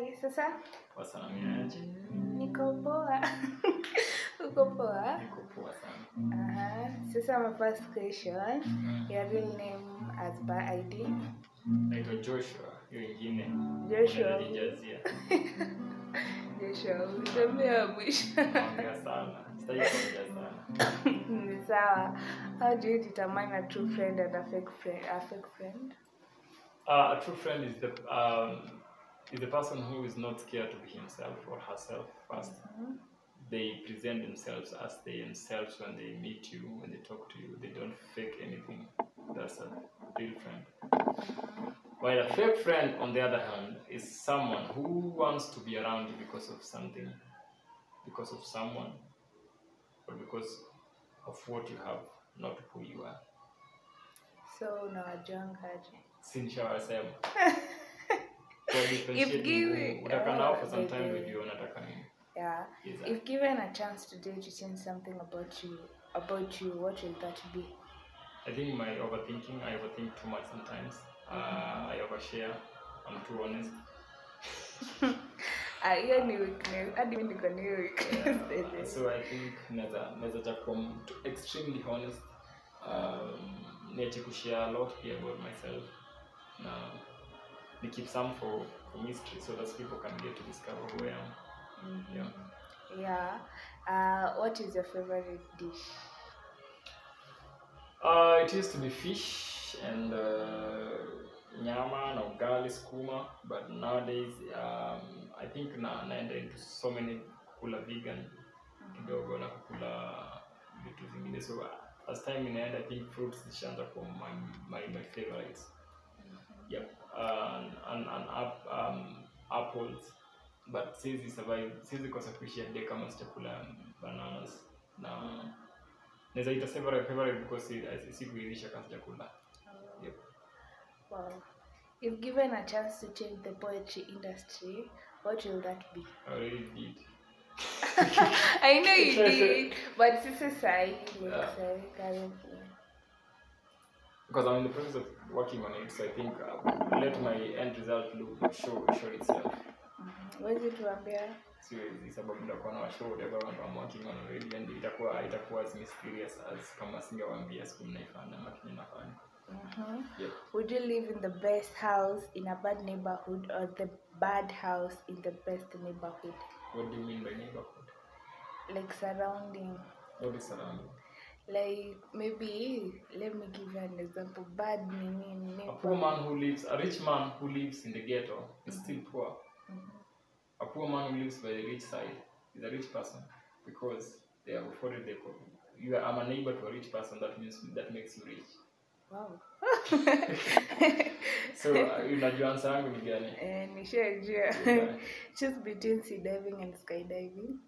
Hi, sasa? Wasalamiaje? Niko poa. Uko poa? Niko poa sana. Sasa my first question. Your real name as per ID? Naitwa Joshua, hiyo ingine. Joshua. Unajijazia. Joshua, ulisemea mwisho. Naongea sana. Sitaki kuongea sana. Ni sawa. How do you determine a true friend and a fake friend? A fake friend? A true friend is the person who is not scared to be himself or herself first. They present themselves as themselves when they meet you, when they talk to you. They don't fake anything. That's a real friend. While a fake friend, on the other hand, is someone who wants to be around you because of something, because of someone, or because of what you have, not who you are. So, unawajuangaje? Sinishawasema. If given, Utaka nao for some time with you, unataka nini? Yeah. Exactly. If given a chance today to change something about you, what will that be? I think my overthinking. I overthink too much sometimes. I overshare. I'm too honest. Hiyo ni weakness. Hadi mimi niko na hiyo weakness. So I think naweza come extremely honest. Niache kushare a lot here about myself. Now, I keep some for mystery so that people can get to discover who I am. Yeah. What is your favorite dish? It used to be fish and nyama na ugali sukuma, but nowadays I think naenda into so many kukula vegan kidogo na kukula vitu zingine. So as time inaenda, I think fruits zishaanza kwa my favorites. Yep. And apples, but siwezi kosa kuishia day kama sitakula bananas na naweza ita favorite because sikuirisha kama sitakula. Yep. Wow. If given a chance to change the poetry industry, what will that be? I already did. I know you did, but this is currently. Because I'm in the process of working on it, so I think let my end result show itself. Wezi tuambia? Siwezi sababu nitakuwa na show whatever I'm working on already, and itakuwa as mysterious as kama singewaambia siku mnaifanya ama kinafanya. Yep. Would you live in the best house in a bad neighborhood or the bad house in the best neighborhood? What do you mean by neighborhood? Like surrounding. What is surrounding? Like maybe, let me give you an example. Bad meaning neighborhood. A rich man who lives in the ghetto is still poor. A poor man who lives by the rich side is a rich person because they have afforded the problem. I'm a neighbor to a rich person. That makes you rich. Wow. So unajua answer yangu ni gani? Nishajua. Choose between sea diving and skydiving.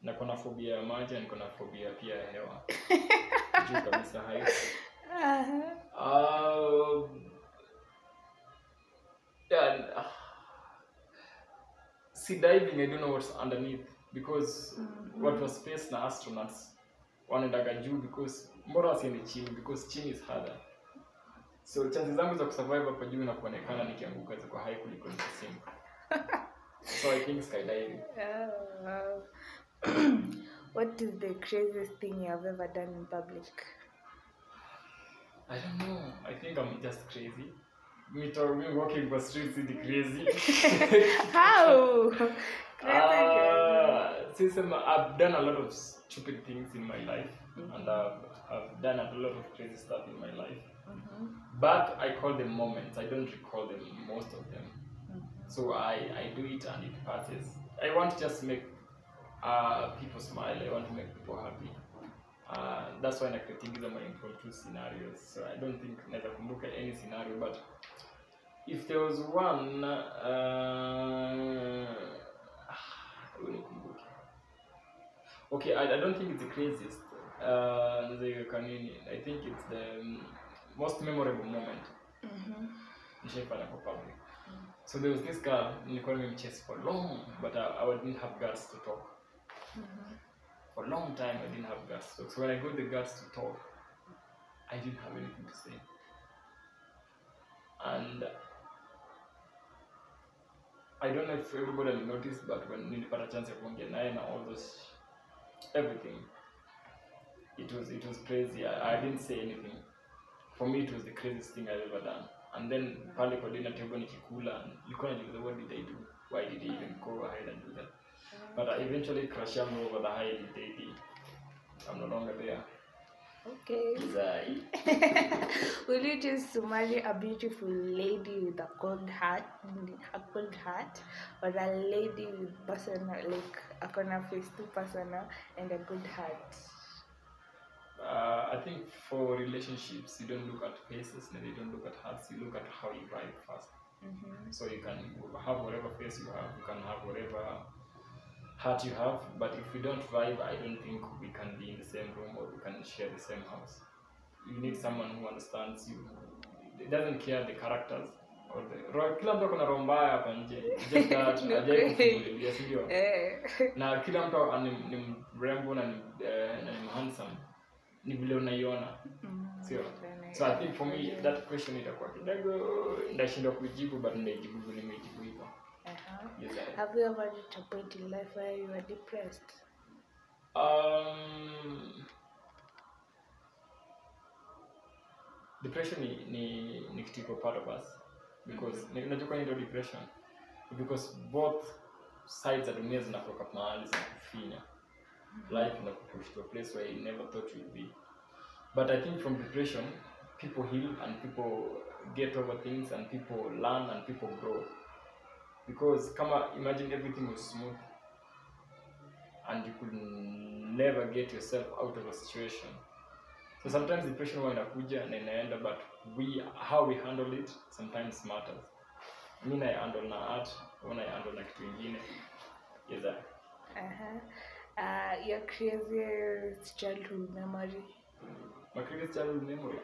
Niko na phobia ya maji, niko na phobia pia ya hewa. Juu kabisa hayo. Sea diving, I don't know what's underneath because what was space na astronauts wanaendaga juu because mbona wasiende chini because chini is harder. So chances zangu za kusurvive hapo juu na kuonekana nikianguka ziko high kuliko nikisink. So I think skydiving. What is the craziest thing you have ever done in public? I don't know. I think I'm just crazy. Me walking the streets is crazy. How? I've done a lot of stupid things in my life, and I've done a lot of crazy stuff in my life. But I call them moments. I don't recall them, most of them. So I do it and it passes. I want to just make people smile. I want to make people happy. That's why I create my impromptu scenarios. So I don't think never kumbuka any scenario, but if there was one, okay, I don't think it's the craziest. I think it's the most memorable moment. Nishaifanya kwa public. So there was this girl, nilikuwa nimemchase for long, but I didn't have guts to talk. For a long time, I didn't have guts to talk. So when I got the guts to talk, I didn't have anything to say. And I don't know if everybody will notice, but when nilipata chance ya kuongea naye na all those everything, it was crazy. I didn't say anything. For me, it was the craziest thing I've ever done. And then pale kwa dinner table nikikula, nilikuwa najiuliza what did I do? Why did I even go ahead and do that? But I eventually crashed over the high did. I'm no longer there. Okay. Will you choose to marry a beautiful lady with a cold heart, or a lady with personal, like a corner face, too personal, and a good heart? I think for relationships, you don't look at faces, and you don't look at hearts. You look at how you vibe first. So you can have whatever face you have, you can have whatever heart you have, but if we don't vibe, I don't think we can be in the same room or we can share the same house. You need someone who understands you. It doesn't care the characters or the kila mtu kuna roho mbaya hapa nje. Just that ajaye kufungulia, sio? Na kila mtu ni mrembo na ni handsome. Ni vile unaiona. Sio? So I think for me that question itakuwa kidogo ndashindwa kujibu, but ndajibu vile nimejibu hivyo. Yes, have you ever reached a point in life where you were depressed? Depression ni kitu part of us, because unajua ndio depression, because both sides of dunia zinatoka mahali zinakufinya. Life inakupush to a place where you never thought you'd be. But I think from depression, people heal and people get over things and people learn and people grow. Because imagine everything was smooth and you could never get yourself out of a situation. So sometimes depression huwa inakuja na inaenda, but how we handle it sometimes matters. Mimi na handle na art, una handle na kitu kingine. Yes, your craziest childhood memory? My craziest childhood memory?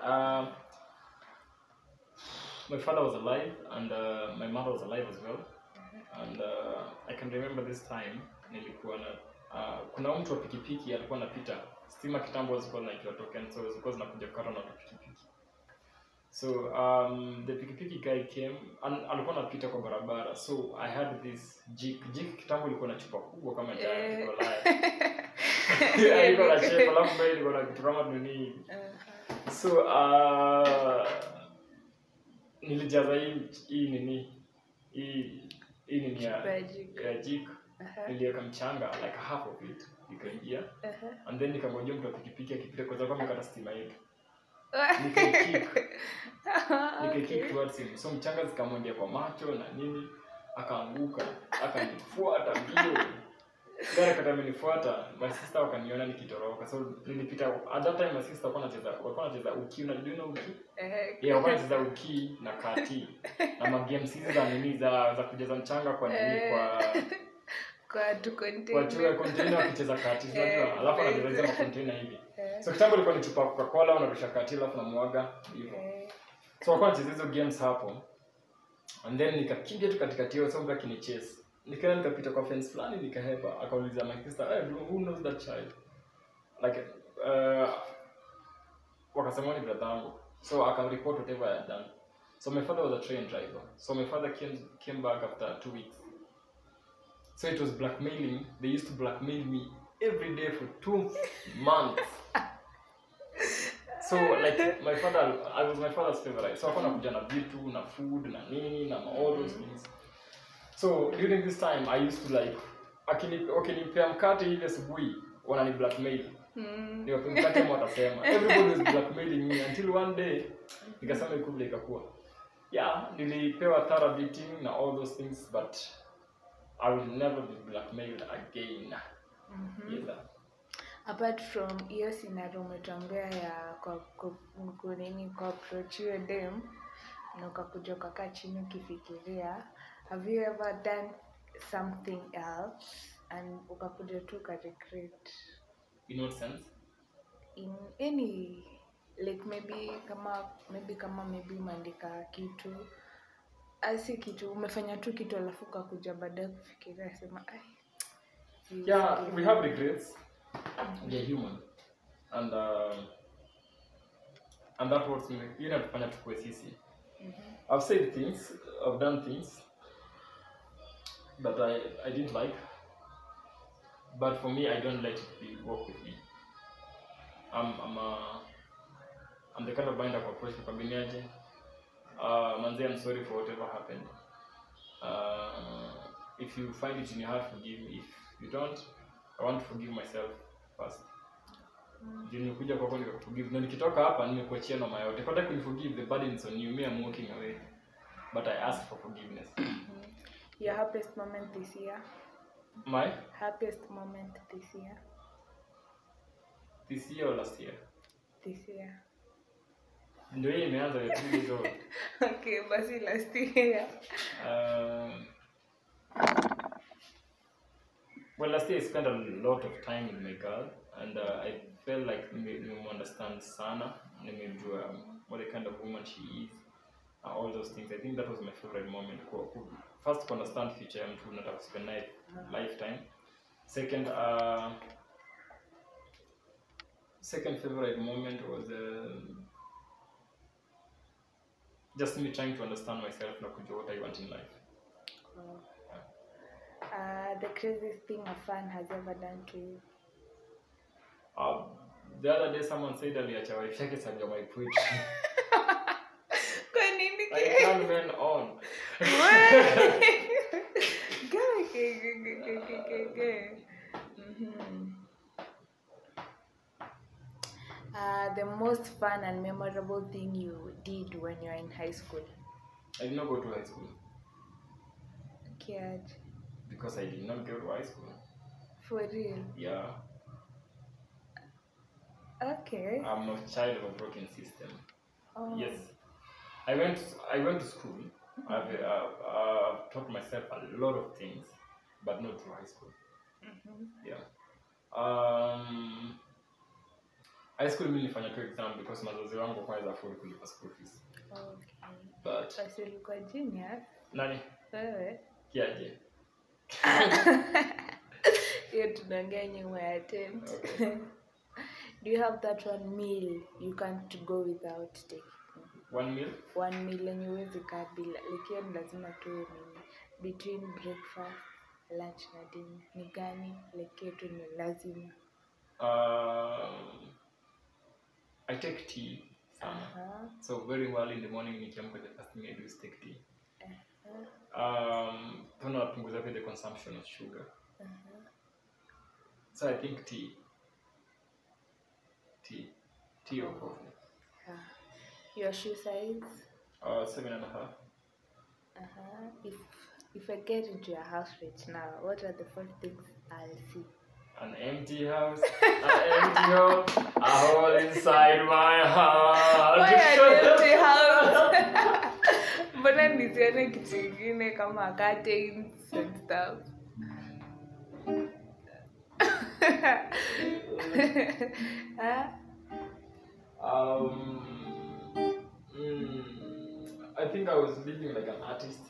My father was alive and my mother was alive as well. And I can remember this time nilikuwa na kuna mtu wa pikipiki alikuwa anapita. Stima kitambo zilikuwa zinaitwa token, so zilikuwa zinakuja kukata na pikipiki. So the pikipiki guy came and alikuwa anapita kwa barabara. So I had this jik kitambo ilikuwa na chupa kubwa kama jana iko live. Ilikuwa na shape, alafu mbele ilikuwa na kitu kama nini. So nilijaza hii nini ya jik. Niliweka mchanga like half of it ikaingia, and then nikamwambia mtu apikipiki akipita kwa sababu amekata stima yetu. Nikakick towards him. So mchanga zikamwendea kwa macho na nini, akaanguka, akanifuata mbio. Gara kata amenifuata, my sister wakaniona nikitoroka. So nilipita at that time my sister walikuwa wanacheza uki, na do you know uki? Yeah, walikuwa wanacheza uki na kati. Na games hizi za nini za kujaza mchanga kwa nini kwa tu container. Kwa chuo container wakicheza kati, unajua? Alafu anacheza hizo container hivi. So kitambo ilikuwa ni chupa Coca-Cola unarusha kati alafu namwaga hivyo. So walikuwa wanacheza hizo games hapo. And then nikakimbia tu katikati yao, so mtu akinichase. Nikaenda nikapita kwa fence fulani nikahepa, akauliza my sister, who knows that child? Like wakasema ni brother wangu. So akamreport whatever I had done. So my father was a train driver. So my father came back after 2 weeks. So it was blackmailing. They used to blackmail me every day for 2 months. So like I was my father's favorite. So akona kuja na vitu na food na nini na all those things. So during this time I used to like akinipea mkate ile asubuhi wanani blackmail. Ndio mkate mwatasema. Everybody was blackmailing me until one day nikasema ikubla ikakuwa. Yeah, nilipewa thorough beating na all those things, but I will never be blackmailed again. Either. Apart from hiyo scenario umetuambia ya kwa approach your dem na ukakuja ukakaa chini ukifikiria, have you ever done something else and ukakuja tu ka regret? In what sense? In any, like maybe kama umeandika kitu asi kitu umefanya tu kitu alafu ukakuja baadaye kufikiria sema yeah, we have regrets. We are human, and that was tunafanya tukue sisi. I've said things, I've done things, that I didn't like. But for me, I don't let it work with me. I'm the kind of mind that approach the combination. Manze, I'm sorry for whatever happened. If you find it in your heart, forgive me. If you don't, I want to forgive myself first. Ndio nikuja kwako nikakuforgive. Na nikitoka hapa nimekuachia noma yote. Pata kuniforgive, the burden is on you. Me, I'm walking away. But I ask for forgiveness. Your happiest moment this year? My Happiest moment this year? This year or last year? This year. Ndio hii imeanza ya 2 years old. Okay, basi last year. Well, last year I spent a lot of time with my girl, and I felt like we understand Sana, what the kind of woman she is, all those things. I think that was my favorite moment. First, to understand future and to not spend lifetime. Second favorite moment was just me trying to understand myself and what I want in life. Wow. The craziest thing a fan has ever done to you? The other day someone said aliacha wife yake sababu my poetry. Kwa nini? I can't man on. The most fun and memorable thing you did when you were in high school? I did not go to high school. Okay. Because I did not go to high school. For real? Yeah. Okay. I'm a child of a broken system. Oh. Yes. I went to school. I've taught myself a lot of things, but not through high school. Yeah. High school mimi nilifanya tu exam because mazazi wangu kwanza afford kulipa school fees. Okay. But basi ulikuwa genius. Nani? Wewe? Kiaje. Hiyo tunaongea nyuma ya tent. Okay. Do you have that one meal you can't go without taking? One meal? One meal yenye huwezi kaa bila. Like ni lazima tu nini? Between breakfast, lunch na dinner. Ni gani? Like tu ni lazima. I take tea sana. So very early in the morning nikiamka the first thing I do is take tea. Tunapunguza the consumption of sugar. So I think tea or coffee. Your shoe size? 7.5. If I get into your house right now, what are the first things I'll see? An empty house, a hole inside my heart. Why an empty house? Mbona nisione kitu kingine kama curtains and stuff? I think I was living like an artist.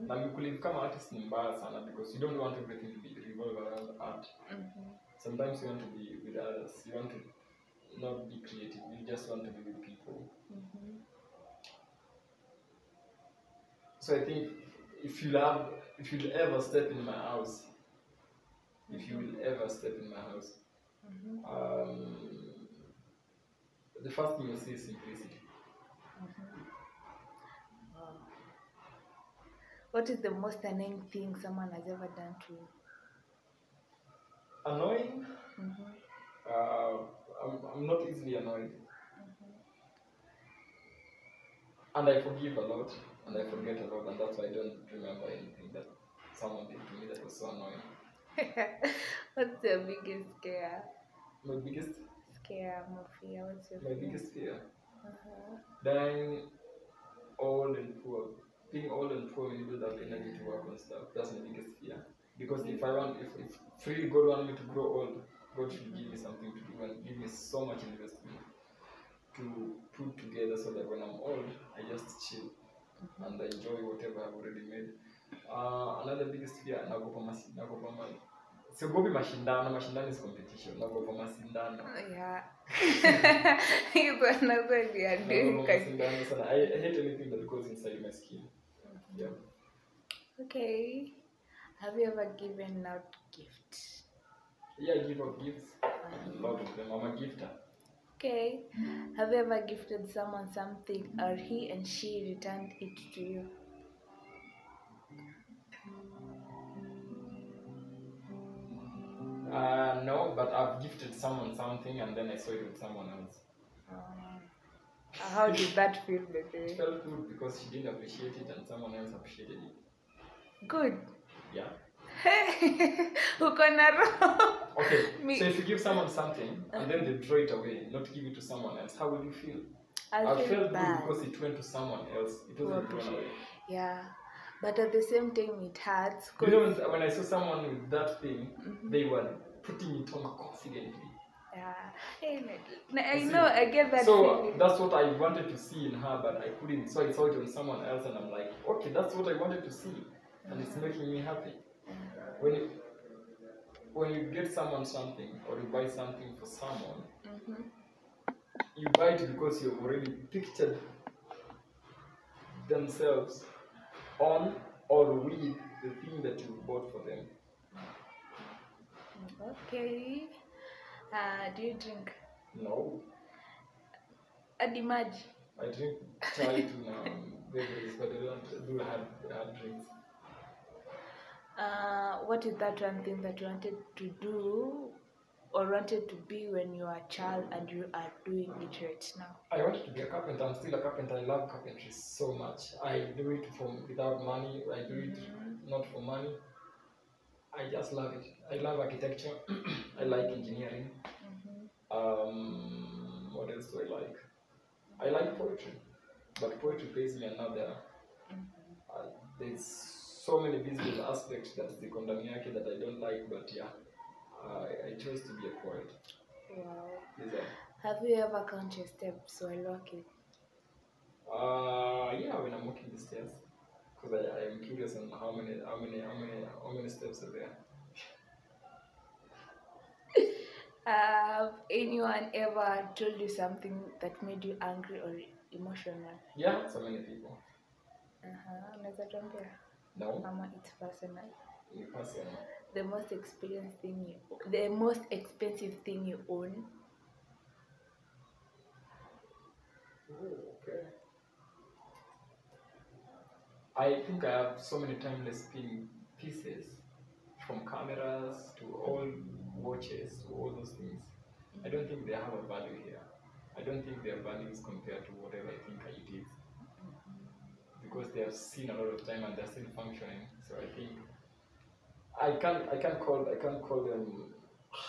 Na mikulive kama artist ni mbaya sana because you don't want everything to be revolve around art. Sometimes you want to be with others. You want to not be creative. You just want to be with people. So I think if you'll ever step in my house, the first thing you'll see is simplicity. Wow. What is the most annoying thing someone has ever done to you? Annoying? I'm not easily annoyed. And I forgive a lot, and I forget a lot, and that's why I don't remember anything that someone did to me that was so annoying. What's your biggest scare? My biggest? Scare, fear. What's your My biggest fear? Dying old and poor. Being old and poor when you don't have energy to work on stuff. That's my biggest fear. Because if freely God wants me to grow old, God should give me something to do and give me so much investment to put together so that when I'm old, I just chill and enjoy whatever I've already made. Another biggest fear, siogopi mashindano is competition. Nagopa mashindano. Yeah. It's another idea. I hate anything that goes inside my skin. Yeah. Okay. Have you ever given out gifts? Yeah, I give out gifts. A lot of them. I'm a gifter. Okay. Have you ever gifted someone something or he and she returned it to you? No, but I've gifted someone something and then I saw it with someone else. How did that feel, It baby? felt good because she didn't appreciate it and someone else appreciated it. Good. Yeah. Uko na roho. Okay, Me- so if you give someone something and then they throw it away, not give it to someone else, how will you feel? I I feel felt bad. good because it went to someone else. It wasn't thrown away. Yeah, but at the same time it hurts. You know, when I saw someone with that thing, Mhm. they were putting it on confidently. Yeah, I know, I get that So feeling. that's what I wanted to see in her, but I couldn't. So I saw it on someone else, and I'm like, okay, that's what I wanted to see, and it's making me happy. When you get someone something or you buy something for someone, Mhm. you buy it because you've already pictured themselves on or with the thing that you bought for them. Okay. Do you drink? No, Adimaji. I drink chai too now, beverages, but I don't do hard drinks. What is that one thing that you wanted to do or wanted to be when you were a child and you are doing it right now? I wanted to be a carpenter. I'm still a carpenter. I love carpentry so much. I do it without money. I do it not for money. I just love it. I love architecture. I like engineering. What else do I like? I like poetry, but poetry pays me another. There's so many visible aspects that the kondani yake that I don't like, but yeah, I chose to be a poet. Wow. Is that? Have you ever counted your steps while walking? Yeah, when I'm walking the stairs, because I am curious on how many steps are there. Have anyone ever told you something that made you angry or emotional? Yeah, so many people. Unaweza tuambia? No, Mama, it's personal. you person. The most expensive thing you own. Oh, okay. I think I have so many timeless pieces, from cameras to all watches to all those things. I don't think they have a value here. I don't think their value is compared to whatever I think it is, because they have seen a lot of time and they're still functioning. So I think I can't call them.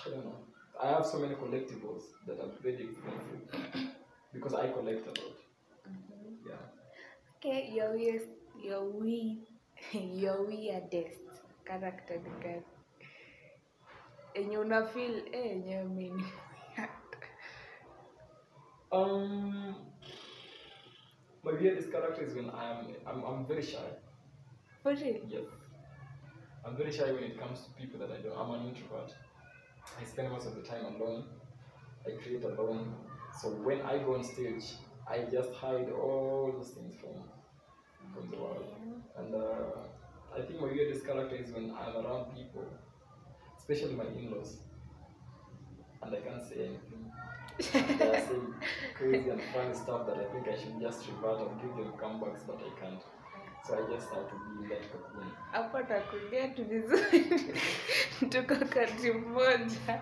I don't know. I have so many collectibles that are very expensive because I collect a lot. Yeah. Okay, your weirdest character ni gani? Enye una feel enye mimi. My weirdest character is when I'm very shy. For real? Yes. I'm very shy when it comes to people that I don't. I'm an introvert. I spend most of the time alone. I create alone. So when I go on stage, I just hide all those things from the world. And I think my weirdest character is when I'm around people, especially my in-laws, and I can't say anything. And they are saying crazy and funny stuff that I think I should just revert and give them comebacks, but I can't. So I just have to be in that cocoon. Hapo takuget vizuri. Tuko kati moja.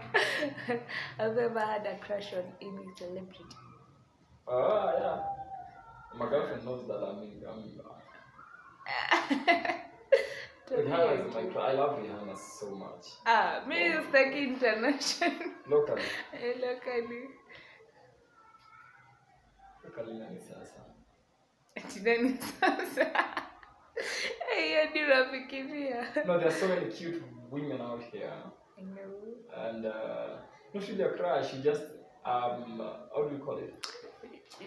Have you ever had a crush on any celebrity? Yeah. My girlfriend knows that Rihanna is my crush. I love Rihanna so much. Me sitaki international. Locally. Locally nani sasa? Nani sasa? Hiyo ndio nafikiria. No, there are so many cute women out here. I know. And not really a crush, you just how do you call it?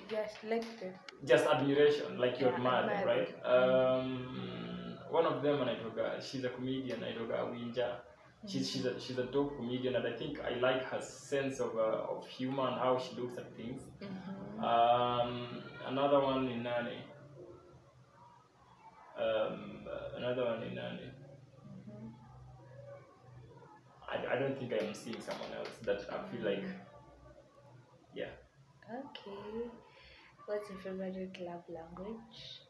Just liked it. Just admiration, like you admire them, admire right? One of them, she's a comedian, Winja. She's a dope comedian, and I think I like her sense of humor and how she looks at things. Another one in Nani. don't think I am seeing someone else that I feel like, yeah. Okay. What's your favorite love language?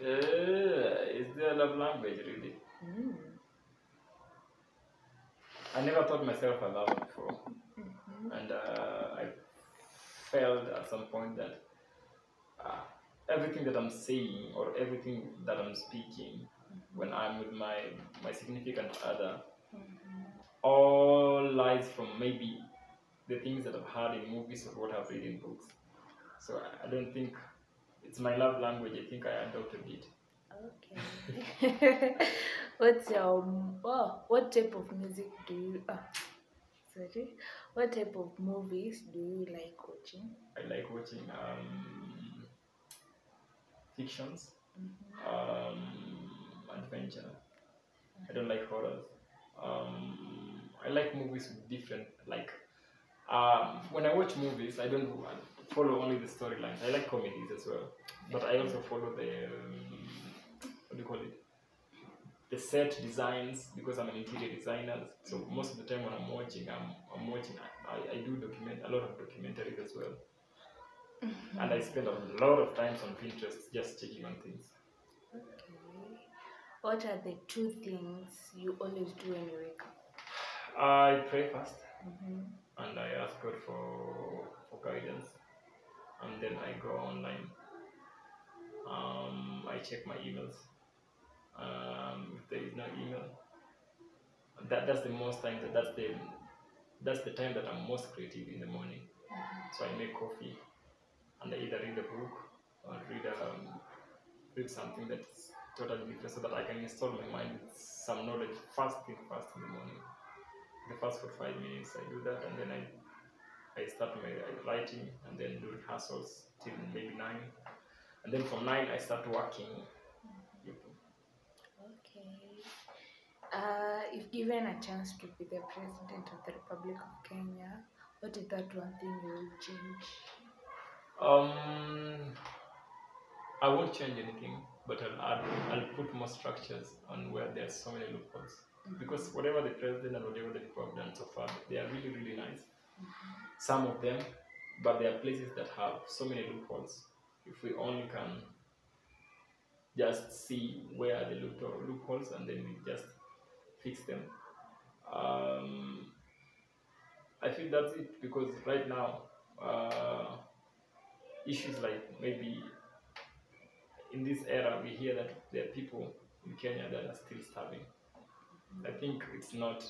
Is there a love language really? Mm. I never thought myself a lover before, and I felt at some point that uh, everything that I'm saying or everything that I'm speaking when I'm with my significant other, all lies from maybe the things that I've heard in movies or what I've read in books. So I don't think it's my love language. I think I adopted it. Okay. What's your what type of music do you sorry? What type of movies do you like watching? I like watching fictions, adventure. I don't like horrors. I like movies with different like. When I watch movies, I don't follow only the storylines. I like comedies as well, but I also follow the what do you call it? The set designs because I'm an interior designer. So most of the time when I'm watching, I'm watching. I do a lot of documentaries as well, and I spend a lot of time on Pinterest just checking on things. Okay. What are the two things you always do when you wake up? I pray first, and I ask God for guidance, and then I go online. I check my emails. If there is no email, that's the most time that's the time that I'm most creative in the morning. So I make coffee, and I either read a book or read something that's totally different, so that I can install my mind with some knowledge first in the morning. The first 5 minutes I do that, and then I start my writing, and then do rehearsals till maybe 9, and then from 9 I start working. Okay. If given a chance to be the president of the Republic of Kenya, what is that one thing you will change? I won't change anything, but I'll put more structures on where there's so many loopholes. Because whatever the president and whatever the people have done so far, they are really, really nice. Some of them, but there are places that have so many loopholes. If we only can just see where are the loopholes and then we just fix them. I feel that's it, because right now, issues like maybe in this era, we hear that there are people in Kenya that are still starving. I think it's not,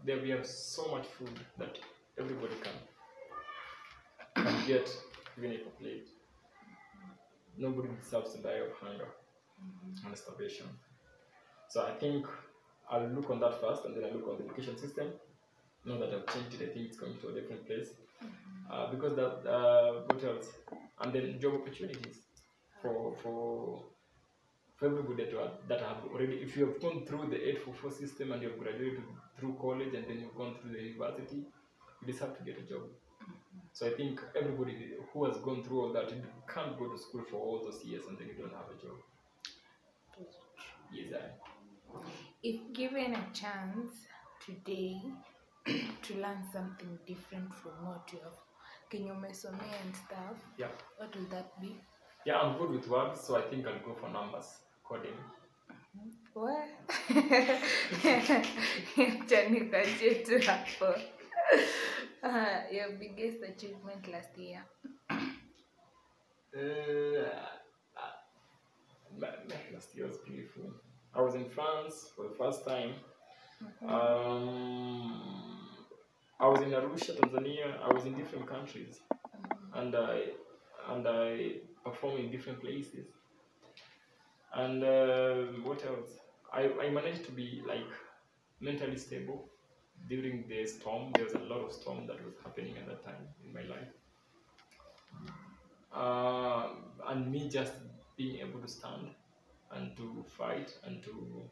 there we have so much food that everybody can get, even if a plate. Nobody deserves to die of hunger and starvation. So I think I'll look on that first, and then I'll look on the education system. Now that I've changed it, I think it's going to a different place. Because that, what else? And then job opportunities for everybody that have already, if you have gone through the 844 system and you have graduated through college and then you've gone through the university, you deserve to get a job. So I think everybody who has gone through all that, you can't go to school for all those years and then you don't have a job. Yes, If given a chance today to learn something different from what you have kinyomesomea and stuff, yeah. What will that be? Yeah, I'm good with words, so I think I'll go for numbers, coding. What? Chanikaje tu hapo. Your biggest achievement last year? Last year was beautiful. I was in France for the first time. I was in Arusha, Tanzania. I was in different countries, and I performed in different places. And what else? I managed to be like mentally stable during the storm. There was a lot of storm that was happening at that time in my life. And me just being able to stand and to fight and to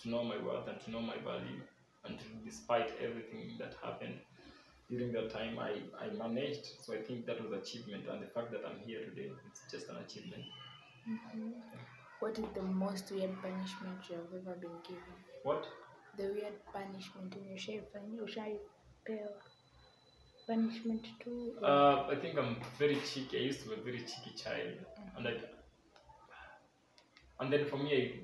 know my worth and to know my value, and to, despite everything that happened during that time, I managed. So I think that was achievement, and the fact that I'm here today, it's just an achievement. What is the most weird punishment you have ever been given? What? the weird punishment ushaipewa punishment too? I think I'm very cheeky. I used to be a very cheeky child, and then for me,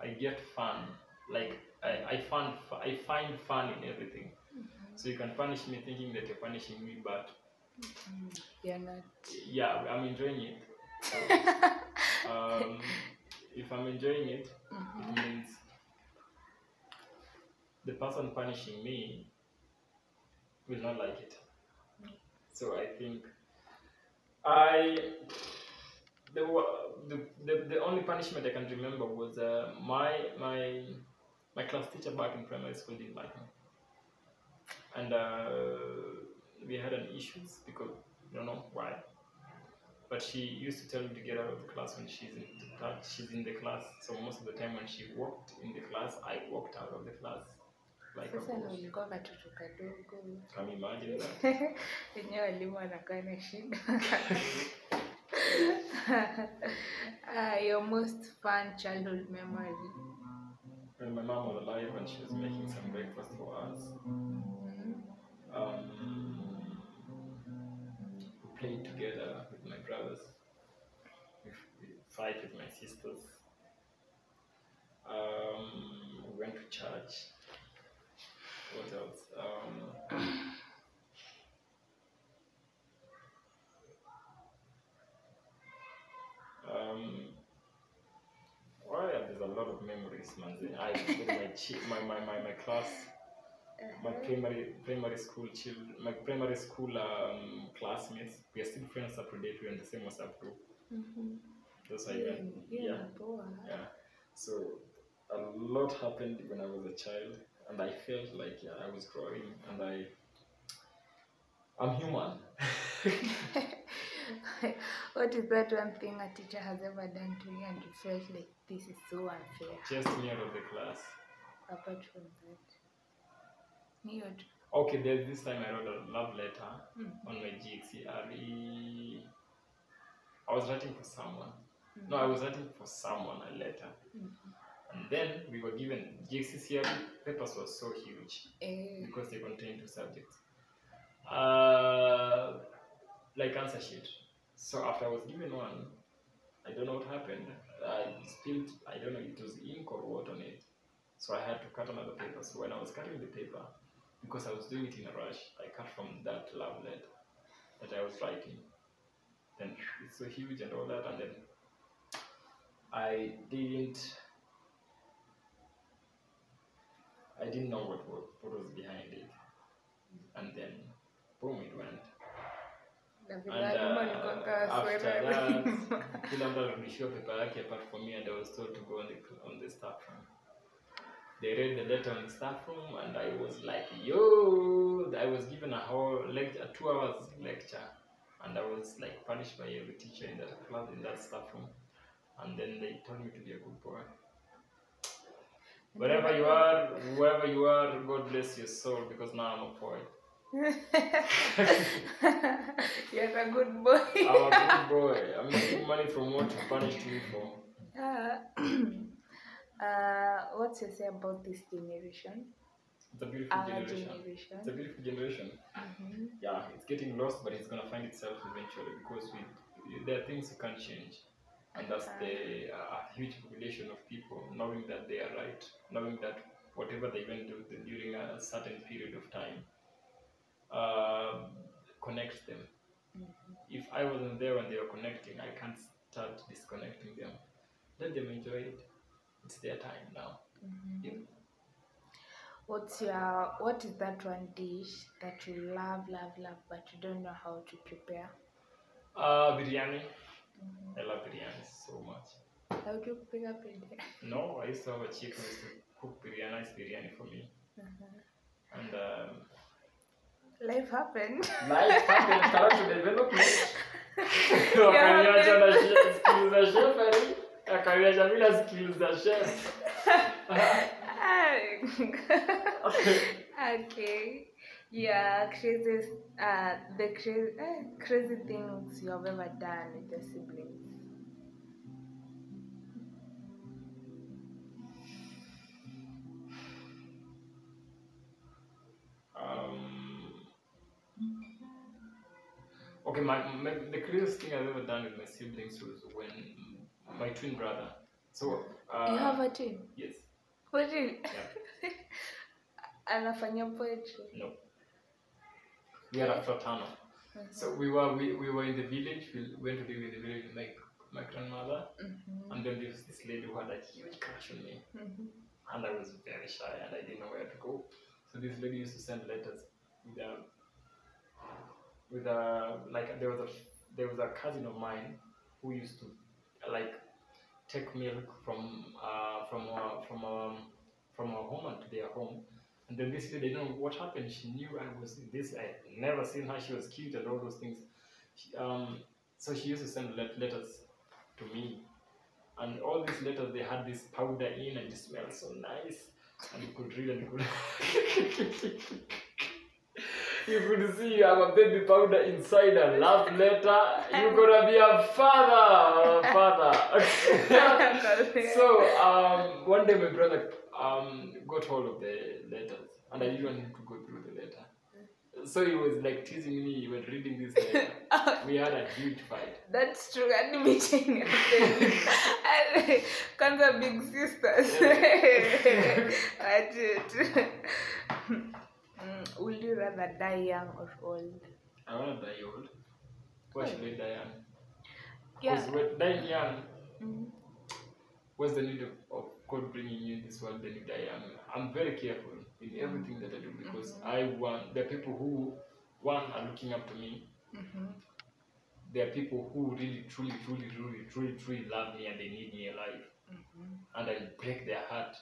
I get fun. Like I find fun in everything. So you can punish me thinking that you're punishing me, but You're not. yeah, I'm enjoying it. So, if I'm enjoying it, it means the person punishing me will not like it. So I think the only punishment I can remember was my class teacher back in primary school didn't like me, and we had an issues because I don't know why, but she used to tell me to get out of the class when she's in the class. So most of the time when she walked in the class, I walked out of the class. Like Sasa ndo ulikuwa katoto kadogo. Can you imagine that? Wenyewe walimu wanakuwa na shida. Your most fun childhood memory? When my mom was alive and she was making some breakfast for us. We played together with my brothers. We fight with my sisters. We went to church. What else? Well, yeah, there's a lot of memories, man. I with my class, my primary school classmates. We are still friends up to date. We're in the same WhatsApp group. That's how I went. Yeah. So a lot happened when I was a child, and I felt like I was growing, and I'm human. What is that one thing a teacher has ever done to you and you felt like this is so unfair? Just me out of the class. Apart from that. Okay, there's this time I wrote a love letter on my GXCRE. I was writing for someone. No, I was writing for someone a letter. And then we were given GXCRE papers were so huge because they contained 2 subjects. Like answer sheet. So after I was given one, I don't know what happened. I spilled, I don't know, it was ink or what on it. So I had to cut another paper. So when I was cutting the paper, because I was doing it in a rush, I cut from that love letter that I was writing. Then it's so huge and all that, and then I didn't know what was behind it. And then boom, it went. And after that, kila mtu alirudishiwa paper yake apart from me, and I was told to go on the staff room. They read the letter on the staff room, and I was like, yo! I was given a 2 hours lecture, and I was like punished by every teacher in that class, in that staff room. And then they told me to be a good boy. Wherever you are, whoever you are, God bless your soul, because now I'm a poet. You're a good boy. I'm a good boy. I'm making money from what you punished me for. What's you say about this generation? It's a beautiful generation. It's a beautiful generation. Yeah, it's getting lost, but it's gonna find itself eventually, because there are things you can't change, and that's the huge population of people knowing that they are right, knowing that whatever they went through during a certain period of time connects them. If I wasn't there when they were connecting, I can't start disconnecting them. Let them enjoy it. It's their time now. Yeah. What is that one dish that you love, but you don't know how to prepare? Biryani. I love biryani so much. How do you pick up it? No, I used to have a chick who used to cook nice biryani for me. And life happened. Start to development. Akaonyesha bila skills za chef. Okay. Yeah, the crazy things you have ever done with your siblings. Okay, the craziest thing I've ever done with my siblings was when my twin brother. So You have a twin? yes. What do you? Yeah. Anafanya poetry? No. We are a fraternal. So we were in the village. We went to live in the village with my grandmother, and then there was this lady who had a huge crush on me, and I was very shy and I didn't know where to go. So this lady used to send letters with like there was a cousin of mine who used to like take milk from our home and to their home. And then this lady, I don't know what happened. She knew I was this. I had never seen her. She was cute and all those things. So she used to send letters to me, and all these letters they had this powder in, and it smelled so nice, and you could read and you could you could see you have a baby powder inside a love letter. You're gonna be a father, So one day my brother got hold of the letters, and I didn't want him to go through the letter. So he was like teasing me. He was reading this letter. We had a huge fight. That's true. And meeting Kwanza big sisters. I did. Would you rather die young or old? I want to die old. Why should I die young? Yeah. Because when dying young, what's the need of God bringing you in this world then you die young? I'm very careful in everything that I do because I want the people who are looking up to me. There are people who really, truly love me and they need me alive. And I break their heart